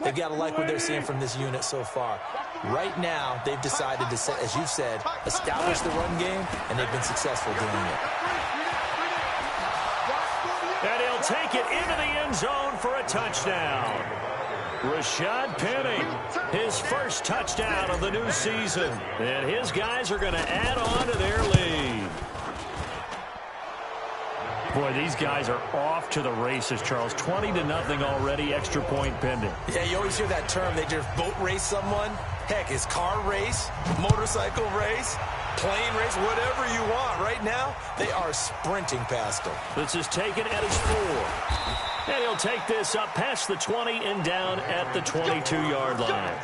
They've got to like what they're seeing from this unit so far. Right now, they've decided to, as you've said, establish the run game, and they've been successful doing it. And he'll take it into the end zone for a touchdown. Rashad Penny, his first touchdown of the new season. And his guys are going to add on to their lead. Boy, these guys are off to the races, Charles. 20-0 already, extra point pending. Yeah, you always hear that term. They just boat race someone. Heck, it's car race, motorcycle race, plane race, whatever you want. Right now, they are sprinting past them. This is taken at his 4. And he'll take this up past the 20 and down at the 22-yard line.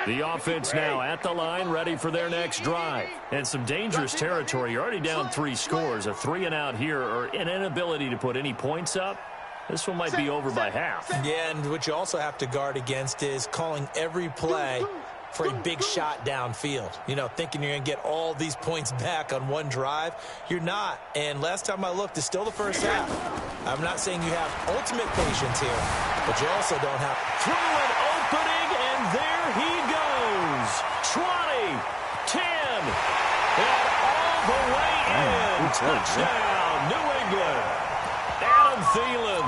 The offense now at the line, ready for their next drive. And some dangerous territory. You're already down 3 scores. A 3-and-out here, or an inability to put any points up. This one might be over by half. Yeah, and what you also have to guard against is calling every play for a big shot downfield. You know, thinking you're going to get all these points back on one drive. You're not. And last time I looked, it's still the first half. I'm not saying you have ultimate patience here, but you also don't have. Through an opening, and there he goes. 20, 10, and all the way in. Touchdown, New England. Adam Thielen,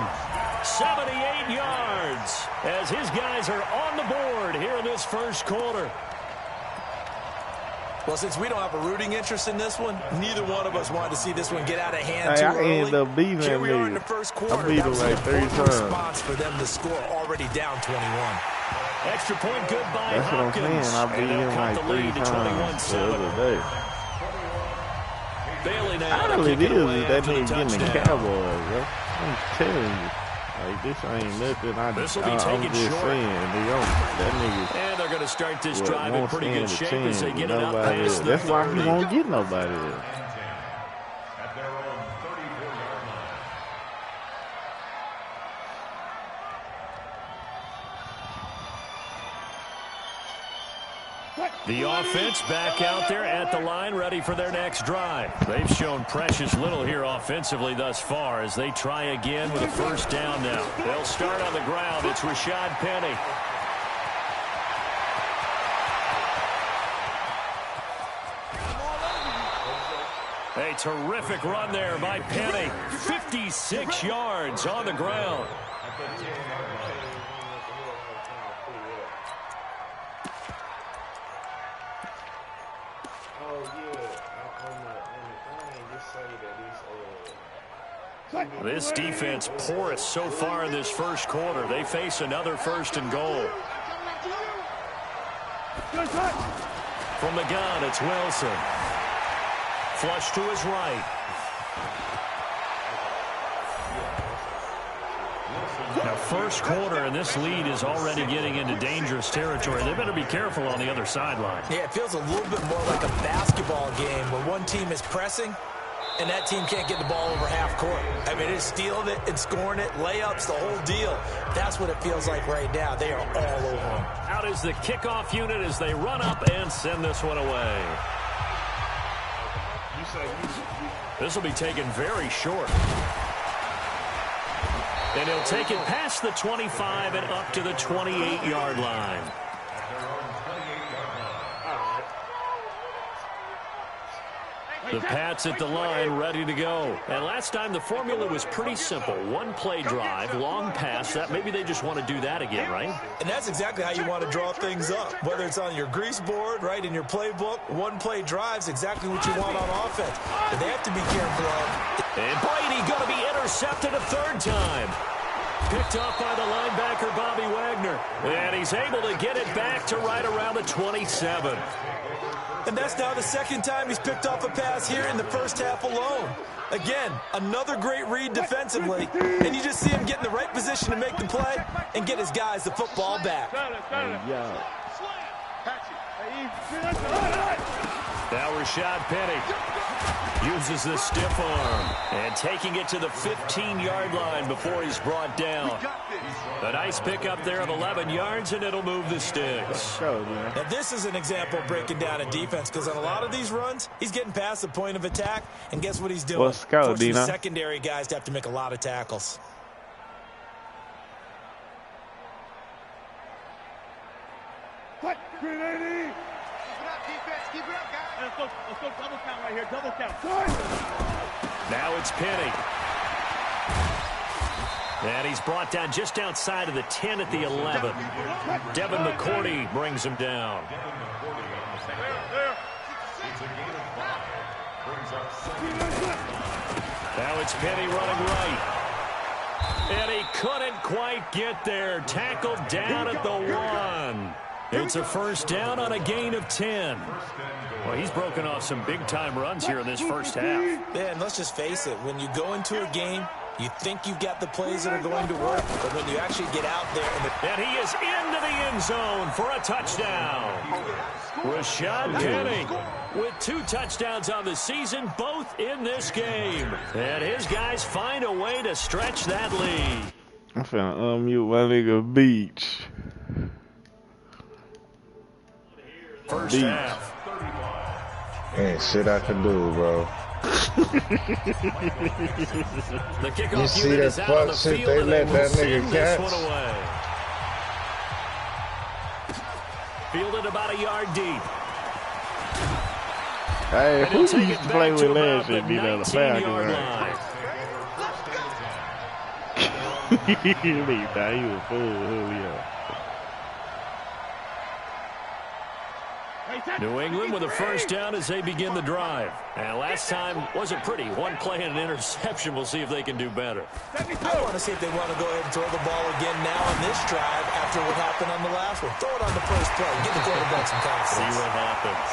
78 yards, as his guys are on the board here in this first quarter. Well, since we don't have a rooting interest in this one, neither one of us wanted to see this one get out of hand too early. Ended up beating Here we are in the first quarter. That was an important response for them to score already down 21. Extra point good by That's Hopkins. What I'm saying. I beat him like 3 times the other day. Bailey now. All it is that nigga getting the Cowboys, bro. I'm telling you. Like, this ain't nothing. I'm just saying. That nigga. And they're going to start this drive in pretty good shape as they get it up past the 30. That's why he won't get nobody else. The offense back out there at the line, ready for their next drive. They've shown precious little here offensively thus far as they try again with a first down now. They'll start on the ground. It's Rashad Penny. A terrific run there by Penny. 56 yards on the ground. This defense porous so far in this first quarter. They face another first and goal. From the gun, it's Wilson. Flush to his right. Now, first quarter, and this lead is already getting into dangerous territory. They better be careful on the other sideline. Yeah, it feels a little bit more like a basketball game where one team is pressing and that team can't get the ball over half court. I mean, it's stealing it and scoring it, layups, the whole deal. That's what it feels like right now. They are all over them. Out is the kickoff unit as they run up and send this one away. This will be taken very short. And he'll take it past the 25 and up to the 28-yard line. The Pats at the line, ready to go. And last time the formula was pretty simple. One play drive, long pass. That maybe they just want to do that again, right? And that's exactly how you want to draw things up. Whether it's on your grease board, right, in your playbook, one play drive's exactly what you want on offense. But they have to be careful of. And Brady going to be intercepted a third time. Picked off by the linebacker, Bobby Wagner. And he's able to get it back to right around the 27. And that's now the second time he's picked off a pass here in the first half alone. Again, another great read defensively. And you just see him get in the right position to make the play and get his guys the football back. Now Rashad Penny. Uses the stiff arm. And taking it to the 15-yard line before he's brought down. A nice pickup there of 11 yards, and it'll move the sticks. Now, this is an example of breaking down a defense, because on a lot of these runs, he's getting past the point of attack, and guess what he's doing? Let's go, Forcing Dina. secondary guys to have to make a lot of tackles. Cut, 380. Keep it up, defense. Keep it up, guys. Let's go double count right here. Double count. Now it's Penny. And he's brought down just outside of the 10 at the 11. Devin McCourty brings him down. Now it's Penny running right. And he couldn't quite get there. Tackled down at the 1. It's a first down on a gain of 10. Well, he's broken off some big-time runs here in this first half. Yeah, and let's just face it. When you go into a game, you think you've got the plays that are going to work, but when you actually get out there... And he is into the end zone for a touchdown. Rashad Penny with 2 touchdowns on the season, both in this game. And his guys find a way to stretch that lead. I'm finna unmute my nigga Beach. First half. Ain't shit I can do, bro. The kickoff You see unit that is out on the fuck shit field, they and let will that send nigga this catch? one away. Fielded about a yard deep. Hey, And who he'll take used it to back play to with about that shit? the Be the 19-yard Falcon. line. You a fool, Julio. New England with a first down as they begin the drive. And last time wasn't pretty. One play and an interception. We'll see if they can do better. I want to see if they want to go ahead and throw the ball again now on this drive after what happened on the last one. Throw it on the first play. Give the quarterback some confidence. See what happens.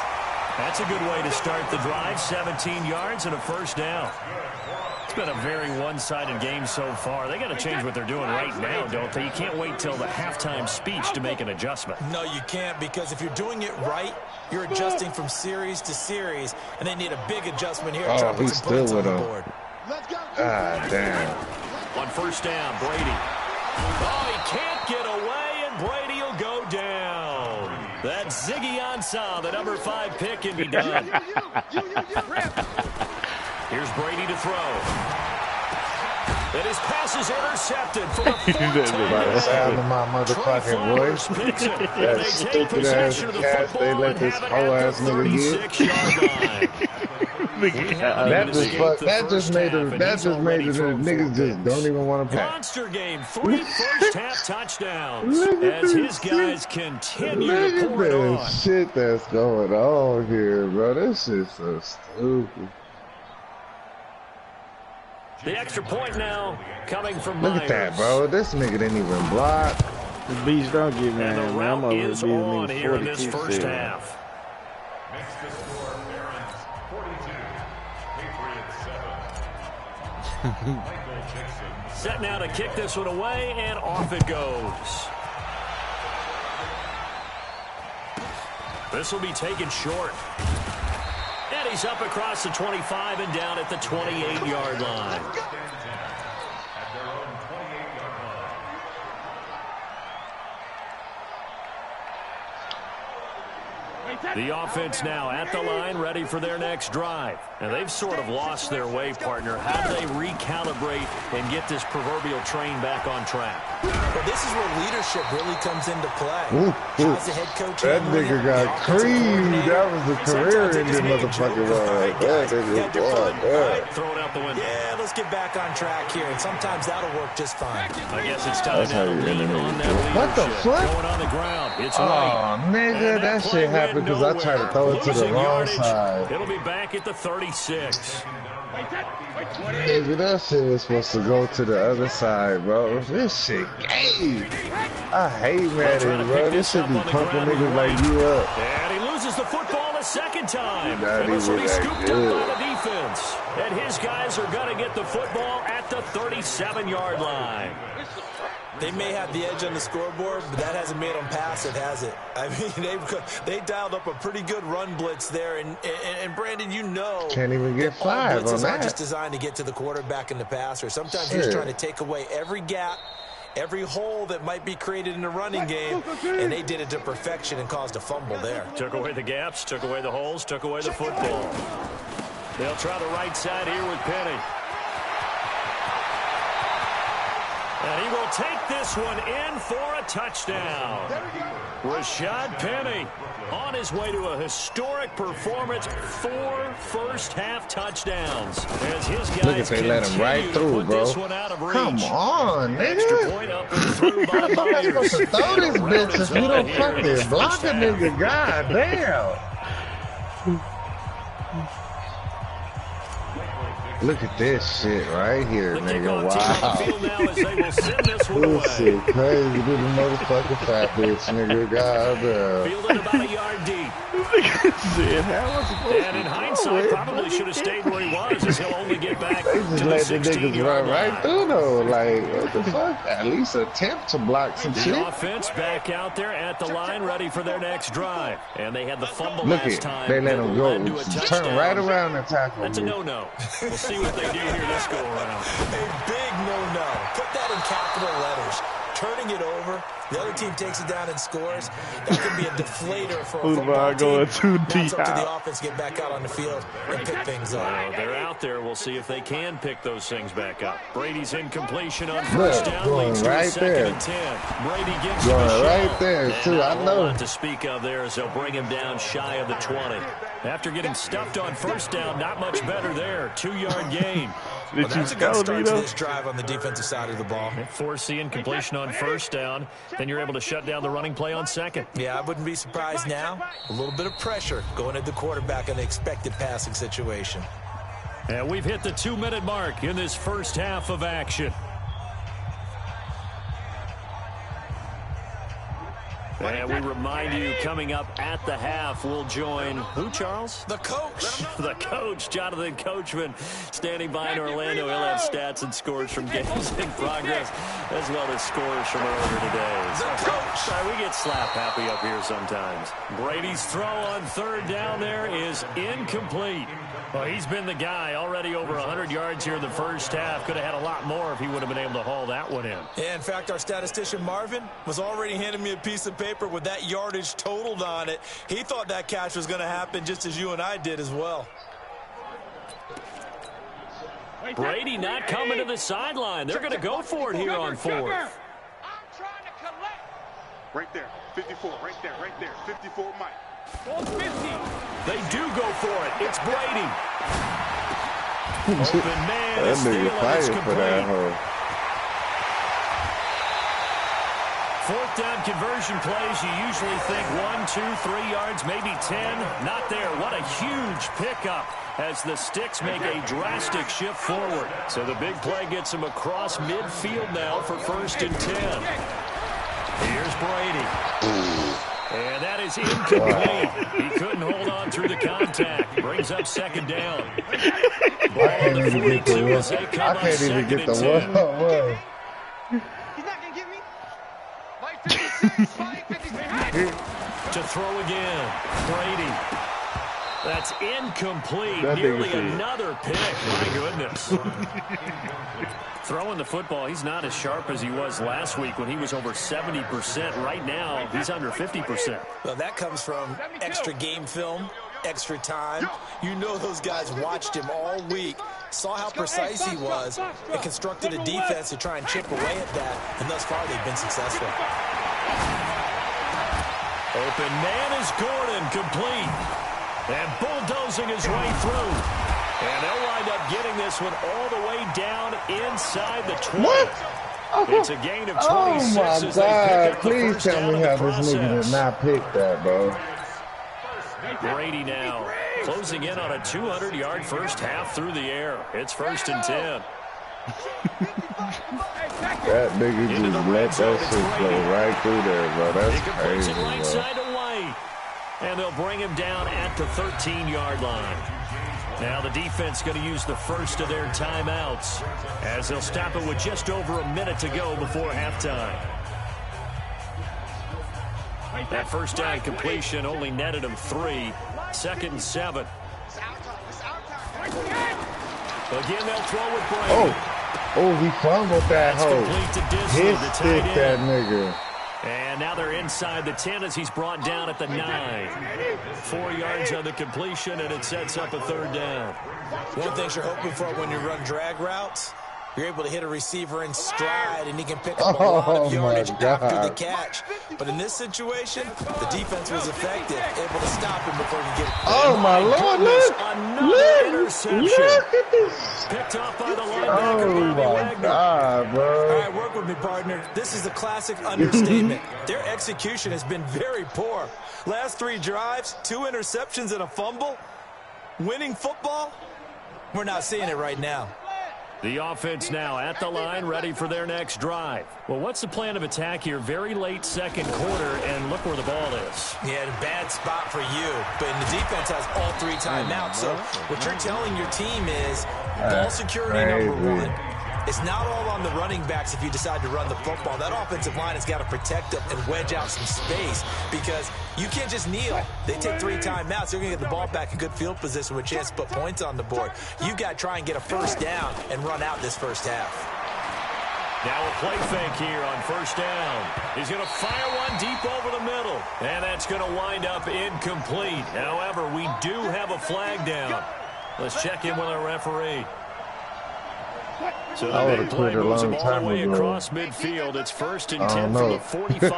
That's a good way to start the drive. 17 yards and a first down. It's been a very one-sided game so far. They got to change what they're doing right now, don't they? You can't wait till the halftime speech to make an adjustment. No, you can't, because if you're doing it right, you're adjusting from series to series, and they need a big adjustment here. Oh, Put he's some points still on the with him. board. Ah, damn. On first down, Brady. Oh, he can't get away, and Brady will go down. That's Ziggy Ansah, the number 5 pick, and be done. Here's Brady to throw. And his pass is intercepted for the 4th By the sound of time. my motherfucking voice. Picks it. That They take stupid possession ass of the catch they football let and this have it whole at ass the nigga get. 36-yard line. That just made the niggas just don't even want to pass. Monster game, 3 first-half touchdowns as his guys continue to Look pour at it that on. shit that's going on here, bro. This is so stupid. The extra point now coming from Look Myers. at that, bro. This nigga didn't even block. The Beach don't get And mad, the man. I'm route over to is beat on nigga here in this 42 first still. half. Set now to kick this one away, and off it goes. This will be taken short. And he's up across the 25 and down at the 28-yard line. The offense now at the line, ready for their next drive. And they've sort of lost their way, partner. How do they recalibrate and get this proverbial train back on track? But this is where leadership really comes into play. How's the head coach That handling nigga it? got The offensive creamed. coordinator? That was the Sometimes career they just ending make a motherfucker joke. All right, run. guys, That you nigga had your was fun. All right, Throw it out the window. yeah, let's get back on track here, and sometimes that'll work just fine. I guess it's time That's now how to you lean end the on nigga. that What the leadership. fuck? Going on the ground. It's Oh, right. nigga, And that play shit happened went because I tried to throw it to the Losing wrong yardage. side. It'll be back at the 36. Nigga, that shit was supposed to go to the other side, bro. This shit gay. I hate Madden, bro. This shit be pumping niggas like you up. And he loses the football a second time. Not And this will be even that scooped good. up by the defense. And his guys are going to get the football at the 37-yard line. They may have the edge on the scoreboard, but that hasn't made them passive, has it? I mean, they dialed up a pretty good run blitz there. And Brandon, you know. Can't even get 5 on that. Aren't just designed to get to the quarterback and the passer. Sometimes he's trying to take away every gap, every hole that might be created in the running game, and they did it to perfection and caused a fumble there. Took away the gaps, took away the holes, took away the football. They'll try the right side here with Penny. And he will take this one in for a touchdown. Rashad Penny on his way to a historic performance, 4 first-half touchdowns. As his guys look at they let him right through, bro. Come on, nigga. How am I supposed to throw this bitch if you don't fucking block a nigga? God damn. Look at this shit right here, nigga. Wow. This shit crazy. Do the motherfucking fat bitch, nigga. God damn. Fielded about a yard deep. And in hindsight, probably should have stayed where he was, as he'll only get back they just to let the the niggas run right through, though. Like, what the fuck? At least attempt to block some shit. The offense back out there at the line, ready for their next drive. And they had the fumble look last time. They let him go. Turn right around and tackle. That's a no-no. We'll see what they do here this go-around. A big no-no. Put that in capital letters. Turning it over, the other team takes it down and scores. That could be a deflator for a football team. Now it's up to the offense to get back out on the field and pick things up. Well, they're out there. We'll see if they can pick those things back up. Brady's incompletion on first down. Leads to a second and 10. Brady gives him a shot. Right there, too. I know. Not to speak of there as they'll bring him down shy of the 20. After getting stuffed on first down, not much better there. 2-yard gain. Well, that's a good start to this drive on the defensive side of the ball. Force the incompletion on first down. Then you're able to shut down the running play on second. Yeah, I wouldn't be surprised now. A little bit of pressure going at the quarterback in the expected passing situation. And we've hit the 2-minute mark in this first half of action. And we remind you, coming up at the half, we'll join who, Charles? The coach. The coach, Jonathan Coachman, standing by in Orlando. He'll have stats and scores from games in progress, as well as scores from earlier today. The coach. Sorry, we get slap happy up here sometimes. Brady's throw on third down there is incomplete. Well, he's been the guy, already over 100 yards here in the first half. Could have had a lot more if he would have been able to haul that one in. Yeah, in fact, our statistician Marvin was already handing me a piece of paper with that yardage totaled on it. He thought that catch was going to happen just as you and I did as well. Brady not coming to the sideline. They're going to go for it here on fourth. Right there, 54, right there, 54, Mike. They do go for it. It's Brady. Open man. That nigga fired for that hole. Fourth down conversion plays, you usually think 1, 2, 3 yards, maybe 10. Not there. What a huge pickup as the Sticks make a drastic shift forward. So the big play gets them across midfield now for 1st and 10. Here's Brady. And that is incomplete. He couldn't hold on through the contact. Brings up 2nd down. Ball on the 42 as they come up 2nd and 10. He's not going to get me. 56. To throw again. Brady. That's incomplete. That Nearly another pick. My goodness. Throwing the football, he's not as sharp as he was last week when he was over 70%. Right now, he's under 50%. Well, that comes from extra game film, extra time. You know those guys watched him all week, saw how precise he was, and constructed a defense to try and chip away at that, and thus far they've been successful. Open man is Gordon, complete. And bulldozing his way through. And they'll wind up getting this one all the way down inside the 20. What? It's a gain of 26. Oh, my as they God. pick up the Please first tell down me of the how this nigga did not pick that, bro. Brady now closing in on a 200-yard first half through the air. It's 1st and 10. That nigga just let that shit flow right through there, bro. That's crazy, right bro. side away. And they'll bring him down at the 13-yard line. Now the defense going to use the first of their timeouts as they'll stop it with just over a minute to go before halftime. That first down completion only netted him 3. 2nd and 7. Again, they'll throw with Brady. Oh, he fumbled that hole. His stick that nigga. And now they're inside the 10 as he's brought down at the 9. 4 yards on the completion, and it sets up a 3rd down. One thing you're hoping for when you run drag routes, you're able to hit a receiver in stride, and he can pick up a lot of yardage after the catch. But in this situation, the defense was effective, able to stop him before he could get it. Oh, my Lord, Another interception. Look at this. Picked off by the linebacker, Oh, Bobby my Wagner. God, bro. All right, work with me, partner. This is a classic understatement. Their execution has been very poor. Last 3 drives, 2 interceptions and a fumble. Winning football? We're not seeing it right now. The offense now at the line, ready for their next drive. Well, what's the plan of attack here? Very late 2nd quarter, and look where the ball is. Yeah, bad spot for you, but the defense has all 3 timeouts. So what you're telling your team is ball security number 1. It's not all on the running backs if you decide to run the football. That offensive line has got to protect them and wedge out some space because you can't just kneel. They take 3 timeouts. They're going to get the ball back in good field position with a chance to put points on the board. You've got to try and get a 1st down and run out this 1st half. Now a play fake here on 1st down. He's going to fire one deep over the middle, and that's going to wind up incomplete. However, we do have a flag down. Let's check in with our referee. So the big play moves him all the way across midfield. It's 1st and 10 from the 45.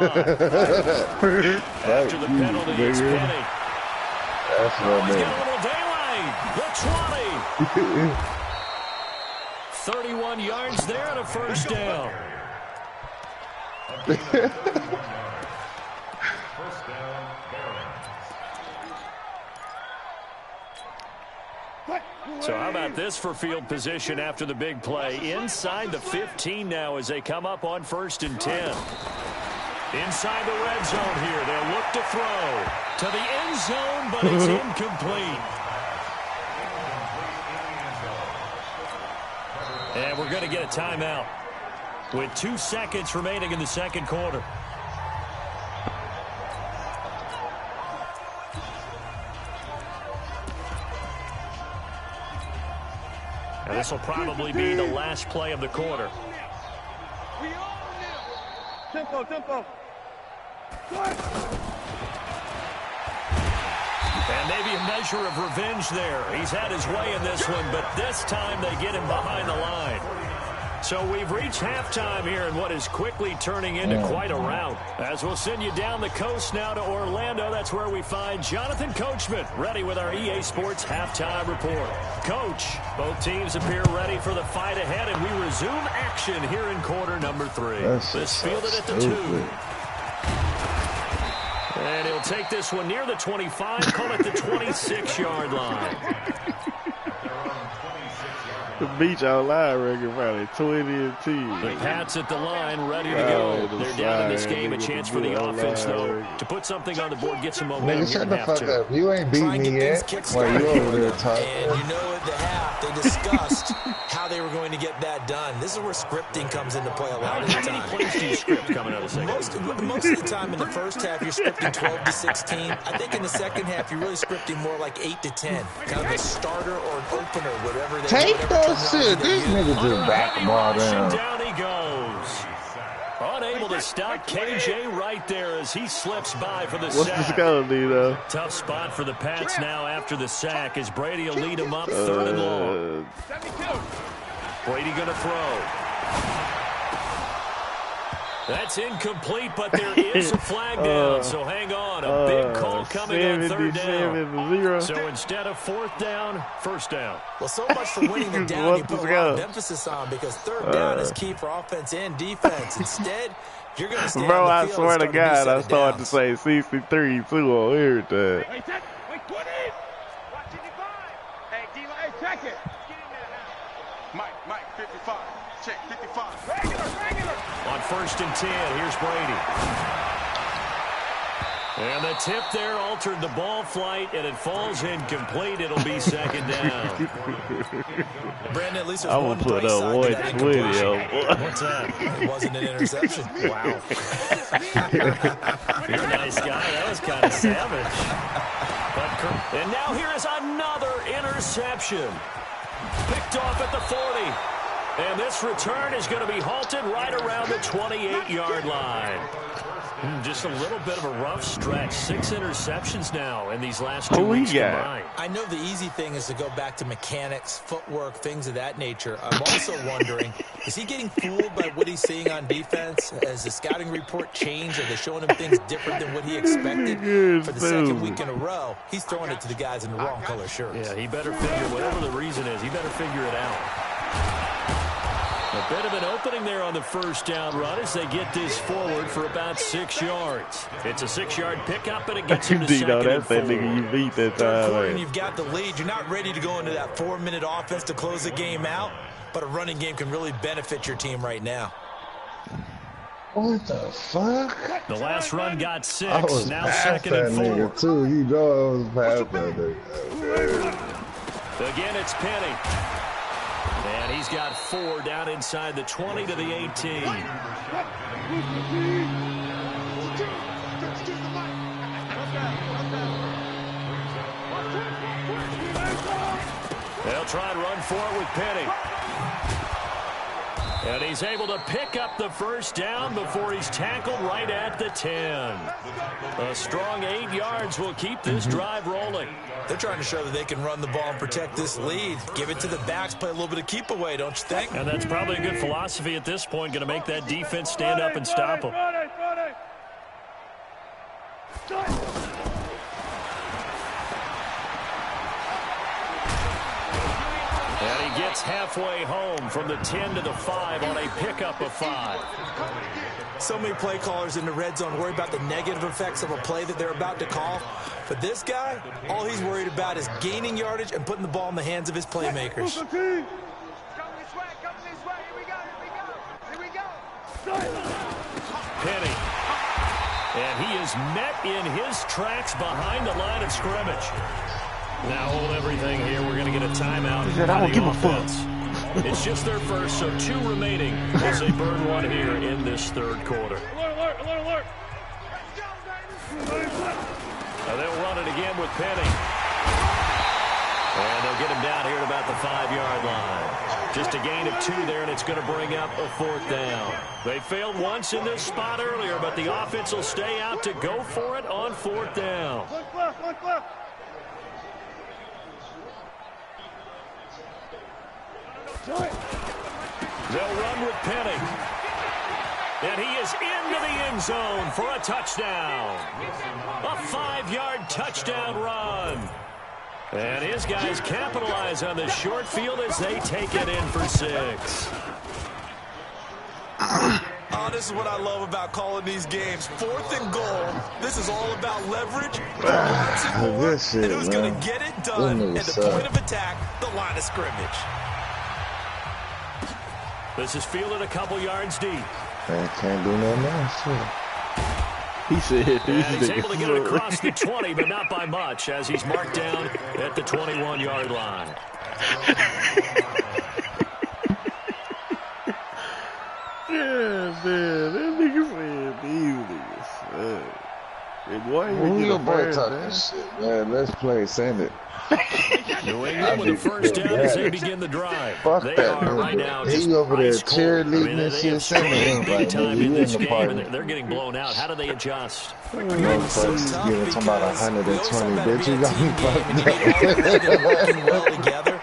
After the penalty, it's Penny. That's what He's got a little daylight. The 20. 31 yards there and a 1st down. So how about this for field position after the big play? Inside the 15 now as they come up on 1st and 10. Inside the red zone here. They'll look to throw to the end zone, but it's incomplete. And we're going to get a timeout with 2 seconds remaining in the 2nd quarter. And this will probably be the last play of the quarter. Tempo, tempo. And maybe a measure of revenge there. He's had his way in this one, but this time they get him behind the line. So we've reached halftime here in what is quickly turning into quite a rout. As we'll send you down the coast now to Orlando, that's where we find Jonathan Coachman, ready with our EA Sports Halftime Report. Coach, both teams appear ready for the fight ahead, and we resume action here in quarter number 3. Let's field it at the 2. And he'll take this one near the 25, call it the 26-yard line. The beach online record probably 20-10. The Pats at the line, ready to go. They're down in this game. A chance for the offense, though, to put something on the board, get some momentum. Nigga, shut the fuck up. You ain't beat me yet. While you over there talking. And you know at the half, they discussed how they were going to get that done. This is where scripting comes into play a lot of the time. How many plays do you script coming out of the second? Most of the time in the first half, you're scripting 12 to 16. I think in the second half, you're really scripting more like 8 to 10. Kind of a starter or an opener, whatever they take that shit. This nigga just back the ball down. Down he goes. Unable to stop KJ right there as he slips by for the sack. What's the score, D-though? Tough spot for the Pats now after the sack as Brady will lead him up 3rd and long. Brady going to throw. That's incomplete, but there is a flag down, so hang on. A big call coming on 3rd down. So instead of 4th down, 1st down. Well, so much for winning the down you put a lot of emphasis on because 3rd down is key for offense and defense. Instead, you're going to stay Bro, on I the field swear to God, I started to downs. say 63 too on everything. Wait, 20. Watch 55. Hey, D-line, hey, check it. Mike, 55. Check, 55. Regular. On 1st and 10, here's Brady. And the tip there altered the ball flight, and it falls incomplete. It'll be second down. Brandon, at least there's one bright side to that incompletion. What's that? It wasn't an interception. Wow. You're a nice guy. That was kind of savage. And now here is another interception. Picked off at the 40. And this return is going to be halted right around the 28-yard line. Just a little bit of a rough stretch. 6 interceptions now in these last 2 weeks combined. I know the easy thing is to go back to mechanics, footwork, things of that nature. I'm also wondering, is he getting fooled by what he's seeing on defense? Has the scouting report changed? Are they showing him things different than what he expected? For the second week in a row, he's throwing it to the guys in the wrong color shirts. Yeah, he better figure, whatever the reason is, he better figure it out. A bit of an opening there on the first down run as they get this forward for about 6 yards. It's a 6-yard pickup, and it gets him to second and 4. You beat that time. You've got the lead. You're not ready to go into that 4-minute offense to close the game out, but a running game can really benefit your team right now. What the fuck? The last run got 6. Now second and 4. Too. You know I was past that nigga. Again, it's Penny. And he's got 4 down inside the 20 to the 18. They'll try and run for it with Penny. And he's able to pick up the first down before he's tackled right at the 10. A strong 8 yards will keep this drive rolling. They're trying to show that they can run the ball and protect this lead. Give it to the backs, play a little bit of keep away, don't you think? And that's probably a good philosophy at this point, going to make that defense stand up and stop them. And he gets halfway home from the 10 to the 5 on a pickup of 5. So many play callers in the red zone worry about the negative effects of a play that they're about to call. But this guy, all he's worried about is gaining yardage and putting the ball in the hands of his playmakers. Come this way, here we go. Penny. And he is met in his tracks behind the line of scrimmage. Now hold everything here. We're going to get a timeout. He said, I don't give a fuck. It's just their first, so 2 remaining as they burn 1 here in this third quarter. Alert. Now they'll run it again with Penny. And they'll get him down here at about the 5-yard line. Just a gain of 2 there, and it's going to bring up a 4th down. They failed once in this spot earlier, but the offense will stay out to go for it on 4th down. Look left. They'll run with Penny. And he is into the end zone for a touchdown. A 5-yard touchdown run. And his guys capitalize on the short field as they take it in for 6. Oh, this is what I love about calling these games. 4th and goal. This is all about leverage, and who's going to get it done at the point of attack, the line of scrimmage. This is fielded a couple yards deep. I can't do nothing else. He said he's able to get it across the 20, but not by much, as he's marked down at the 21-yard line. Yeah, man. That nigga said these niggas. Hey, boy, your boy talking shit, man. Let's play. Send it. New England with the first down as they begin the drive. Fuck they that, are right now just he over there ice cold. cheerleading and shit. Send him big time in this game, and they're getting blown out. How do they adjust? Motherfuckers giving talking about 120, bitch. You got me fucked up. Together,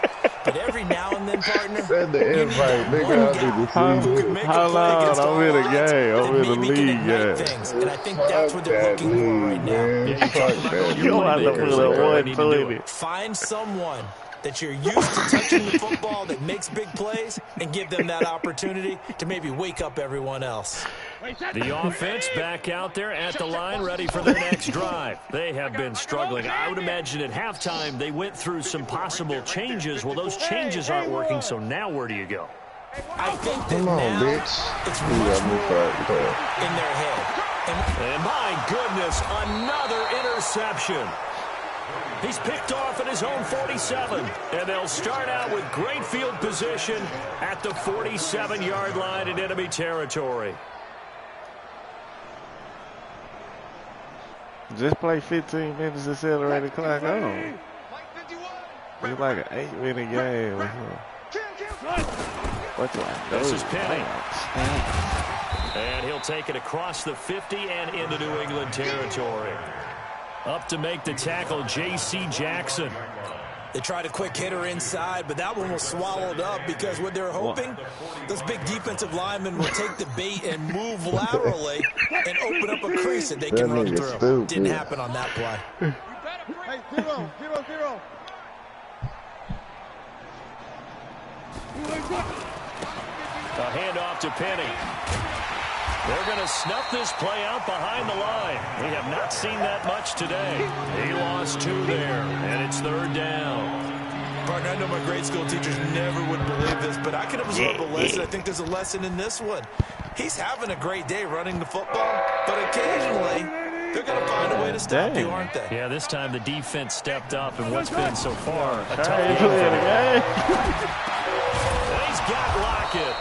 but every now and then, partner, send the invite, nigga. Hold on, I'm in the game. I'm in the league, yeah. And I think that's what they're looking for right now. You don't have to put a 120. Find someone that you're used to touching the football that makes big plays and give them that opportunity to maybe wake up everyone else. The offense back out there at the line, ready for their next drive. They have been struggling. I would imagine at halftime they went through some possible changes. Well, those changes aren't working, so now where do you go? I think that Come on, now bitch. it's much more in their head. And my goodness, another interception. He's picked off at his own 47, and they'll start out with great field position at the 47-yard line in enemy territory. Just play 15 minutes accelerated clock on. It's like an 8-minute game or something. What's that? This is Penny. And he'll take it across the 50 and into New England territory. Up to make the tackle, J.C. Jackson. They tried a quick hitter inside, but that one was swallowed up because what they're hoping, those big defensive linemen will take the bait and move laterally and open up a crease that they can run through. Stupid. Didn't happen on that play. Hey, 0-0-0. A handoff to Penny. They're going to snuff this play out behind the line. We have not seen that much today. He lost 2 there, and it's 3rd down. Partner, I know my grade school teachers never would believe this, but I can absorb a lesson. I think there's a lesson in this one. He's having a great day running the football, but occasionally they're going to find a way to stop you, aren't they? Yeah, this time the defense stepped up, and what's been so far a tough Hey, game. He's got Lockett.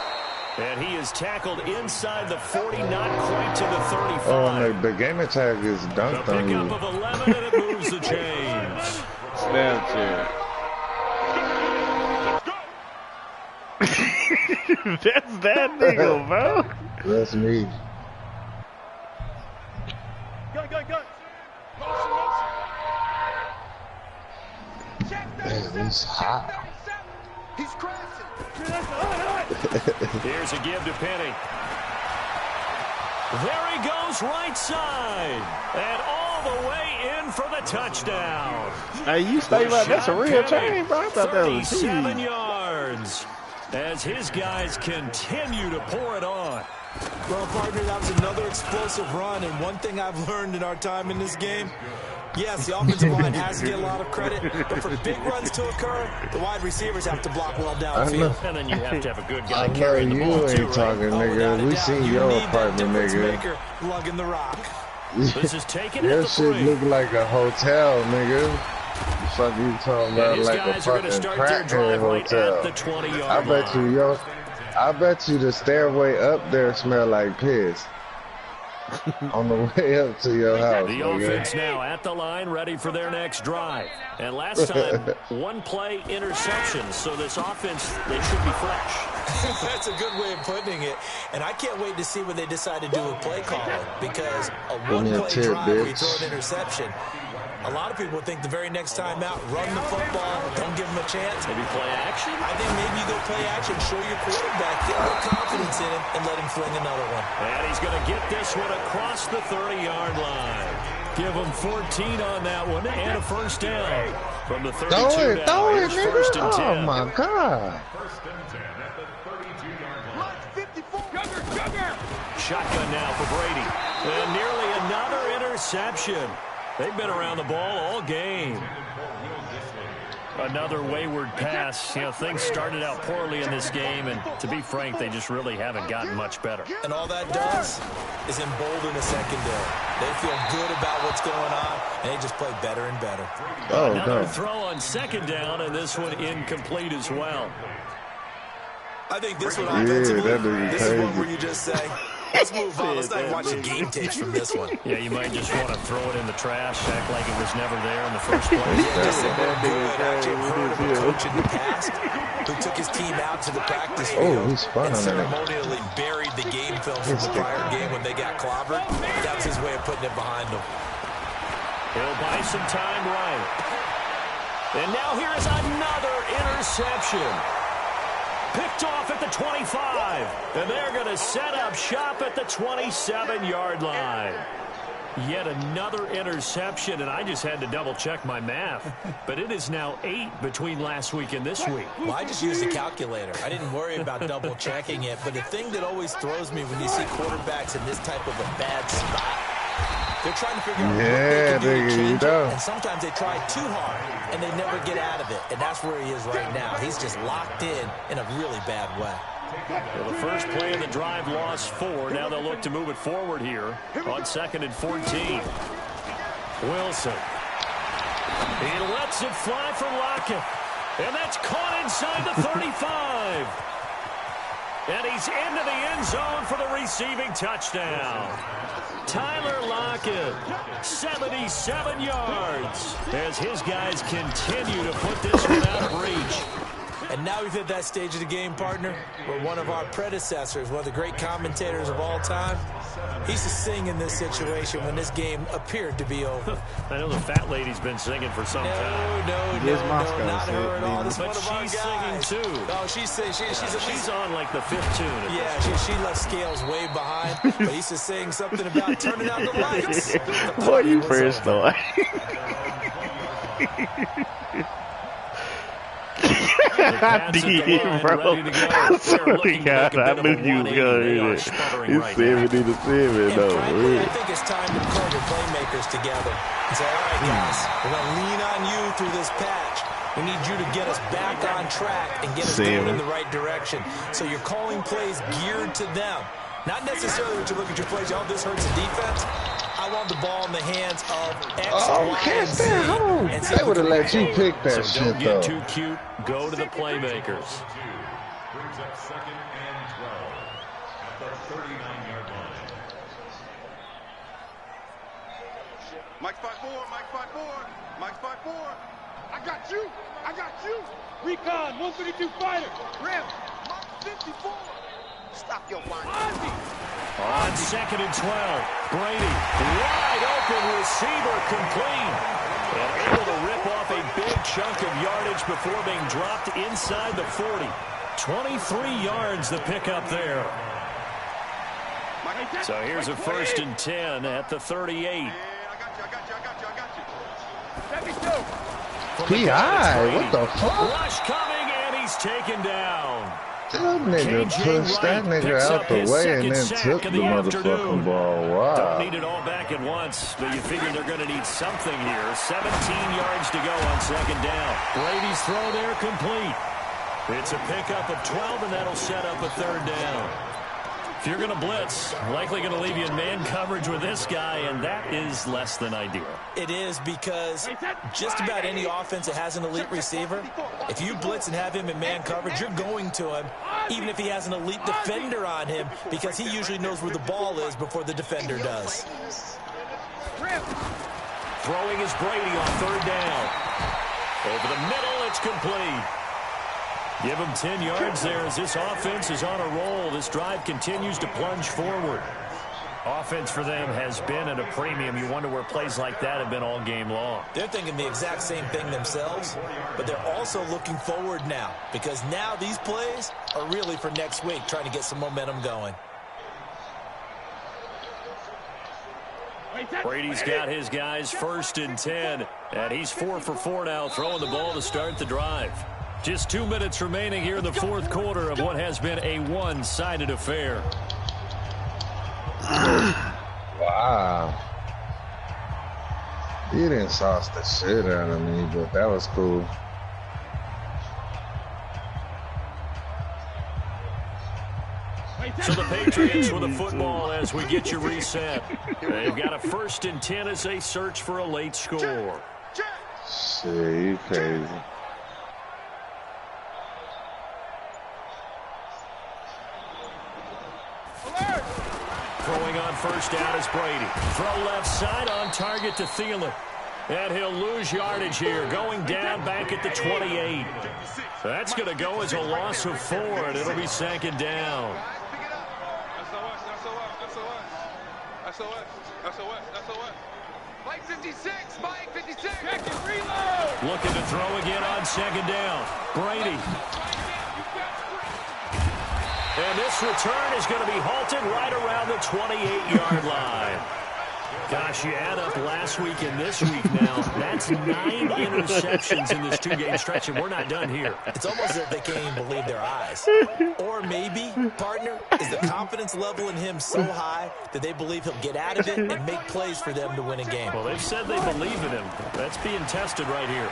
And he is tackled inside the 40, not quite to the 35. Oh, the game attack is dunked on you. The pickup of 11, and it moves the chains. Snapchat. That's that nigga, bro. That's me. Go. Man, he's hot. He's crashing. Here's a give to Penny. There he goes right side. And all the way in for the touchdown. Hey, you stay like that's a real chain, bro. I thought that was 37 yards. As his guys continue to pour it on. Well, partner, that was another explosive run, and one thing I've learned in our time in this game, yes, the offensive line has to get a lot of credit, but for big runs to occur, the wide receivers have to block well downfield. And then you have to have a good guy I know carrying the you ball, ain't too, talking, right? nigga. We seen your apartment, nigga. Maker lugging the rock. This is taken Your at the shit 3. look like a hotel, nigga. The fuck you talking And about his like a guys are going to fucking start their crackhead drive right hotel? at the 20-yard line. I bet you the stairway up there smell like piss. On the way up to your house, The nigga. offense now at the line, ready for their next drive. And last time, 1-play interception. So this offense, they should be fresh. That's a good way of putting it. And I can't wait to see what they decide to do with play calling, because a one-play drive where you throw an interception, a lot of people think the very next time out, run the football, don't give them a chance. Maybe play action? I think maybe you go play action, show your quarterback, get a little confidence in him, and let him fling another one. And he's going to get this one across the 30-yard line. Give him 14 on that one and a first down. From the 32 Throw it, Here's nigga. first and 10. Oh, my God. Shotgun now for Brady. And nearly another interception. They've been around the ball all game. Another wayward pass. You know, things started out poorly in this game, and to be frank, they just really haven't gotten much better. And all that does is embolden the secondary. They feel good about what's going on, and they just play better and better. Oh, Another no. throw on second down, and this one incomplete as well. I think this one offensively, that nigga this is one crazy. where you just say, let's move on. Let's not even watch the game tapes from this one. Yeah, you might just want to throw it in the trash, act like it was never there in the first place. Just said we're good. Actually heard of a coach in the past who took his team out to the practice field he's spun and on that. ceremonially buried the game film from the prior game when they got clobbered. That was his way of putting it behind them. He'll buy some time right. And now here's another interception. Picked off at the 25. And they're going to set up shop at the 27-yard line. Yet another interception, and I just had to double-check my math. But it is now 8 between last week and this week. Well, I just used a calculator. I didn't worry about double-checking it. But the thing that always throws me when you see quarterbacks in this type of a bad spot, they're trying to figure out what they can do to change it, and sometimes they try too hard, and they never get out of it. And that's where he is right now. He's just locked in a really bad way. Well, the first play of the drive lost 4. Now they'll look to move it forward here on 2nd and 14. Wilson. He lets it fly for Lockett. And that's caught inside the 35. And he's into the end zone for the receiving touchdown. Tyler Lockett, 77 yards, as his guys continue to put this one out of reach. And now we've hit that stage of the game, partner, where one of our predecessors, one of the great commentators of all time, he used to sing in this situation when this game appeared to be over. I know the fat lady's been singing for some time. No, not her at all. This but she's singing too. Oh, she's on like the 5th tune. Yeah, she left Scales way behind. But he used to sing something about turning out the lights. What you first thought? I did, bro. I swear to God, I knew you was going to do it. It's 70-7, though. I think it's time to call your playmakers together and say, all right, guys, we're going to lean on you through this patch. We need you to get us back on track and get us going in the right direction. So you're calling plays geared to them. Not necessarily when you look at your plays, oh, this hurts the defense. I want the ball in the hands of X, Y, and Z. They would have let you pick that shit, though. Don't get too cute. Go to the playmakers. Brings up 2nd and 12 at the 39-yard line. Mike 5-4, Mike 5-4, Mike 5-4. I got you. Recon, 152 fighter. Rim. Mike 54. Stop your whining. On 2nd and 12, Brady, wide open receiver, complete. And able to rip off a big chunk of yardage before being dropped inside the 40. 23 yards the pickup there. So here's a 1st and 10 at the 38. Yeah, I got you. P.I., what the fuck? Rush coming, and he's taken down. That nigga pushed that nigga out the way and then took the motherfucking ball. Wow. Don't need it all back at once, but you figure they're going to need something here. 17 yards to go on 2nd down. Brady's throw there complete. It's a pickup of 12, and that'll set up a 3rd down. If you're going to blitz, likely going to leave you in man coverage with this guy, and that is less than ideal. It is, because just about any offense that has an elite receiver, if you blitz and have him in man coverage, you're going to him, even if he has an elite defender on him, because he usually knows where the ball is before the defender does. Throwing is Brady on 3rd down. Over the middle, it's complete. Give him 10 yards there as this offense is on a roll. This drive continues to plunge forward. Offense for them has been at a premium. You wonder where plays like that have been all game long. They're thinking the exact same thing themselves, but they're also looking forward now, because now these plays are really for next week, trying to get some momentum going. Brady's got his guys 1st and 10, and he's 4 for 4 now, throwing the ball to start the drive. Just 2 minutes remaining here in the 4th quarter of what has been a one-sided affair. Wow. He didn't sauce the shit out of me, but that was cool. So the Patriots with the football as we get you reset. They've got a 1st and 10 as they search for a late score. Shit, you crazy. Throwing on 1st down is Brady. Throw left side on target to Thielen. And he'll lose yardage here, going down back at the 28. That's going to go as a loss of 4, and it'll be 2nd down. SOS. Mike 56, Mike 56. Check and reload. Looking to throw again on 2nd down. Brady. And this return is going to be halted right around the 28-yard line. Gosh, you add up last week and this week now, that's 9 interceptions in this 2-game stretch, and we're not done here. It's almost as if they can't even believe their eyes. Or maybe, partner, is the confidence level in him so high that they believe he'll get out of it and make plays for them to win a game. Well, they've said they believe in him. That's being tested right here.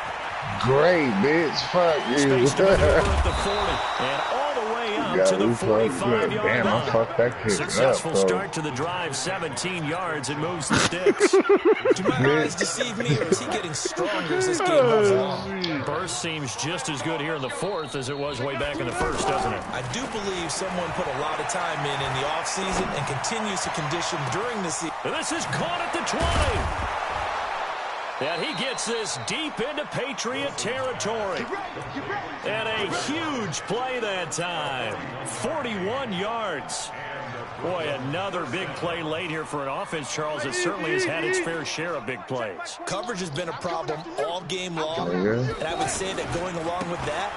Great, bitch. Fuck you. Space to maneuver at the 40, and all the way up out to the 45-yard Damn, I fucked that kid Successful up, start to the drive, 17 yards, and moves the sticks. Do my eyes deceive me, or is he getting stronger as this game moves along? Burst seems just as good here in the fourth as it was way back in the first, doesn't it? I do believe someone put a lot of time in the offseason and continues to condition during the season. And this is caught at the 20. And he gets this deep into Patriot territory. And a huge play that time. 41 yards. Boy, another big play late here for an offense, Charles, that certainly has had its fair share of big plays. Coverage has been a problem all game long, and I would say that going along with that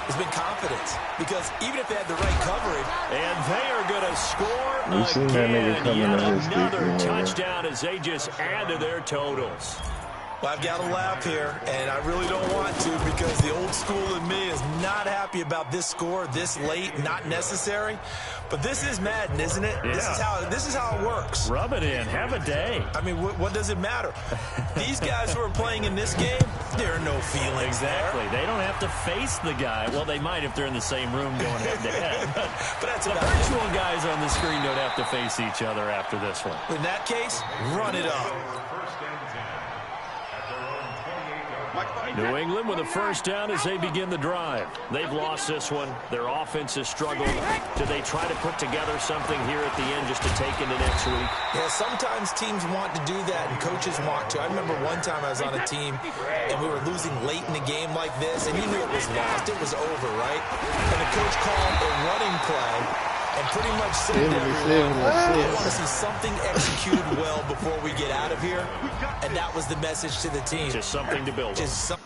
has been confidence. Because even if they had the right coverage... And they are going to score again. Yet another touchdown as they just add to their totals. Well, I've got to laugh here, and I really don't want to because the old school in me is not happy about this score this late, not necessary. But this is Madden, isn't it? Yeah. This is how it works. Rub it in. Have a day. I mean, what does it matter? These guys who are playing in this game, there are no feelings exactly. there. They don't have to face the guy. Well, they might if they're in the same room going head-to-head. But that's the virtual guys on the screen don't have to face each other after this one. In that case, run it up. New England with a first down as they begin the drive. They've lost this one. Their offense has struggled. Do they try to put together something here at the end just to take into next week? Yeah, sometimes teams want to do that and coaches want to. I remember one time I was on a team and we were losing late in the game like this, and you knew it was lost. It was over, right? And the coach called a running play and pretty much said I want to see something executed well before we get out of here. And that was the message to the team. Just something to build on.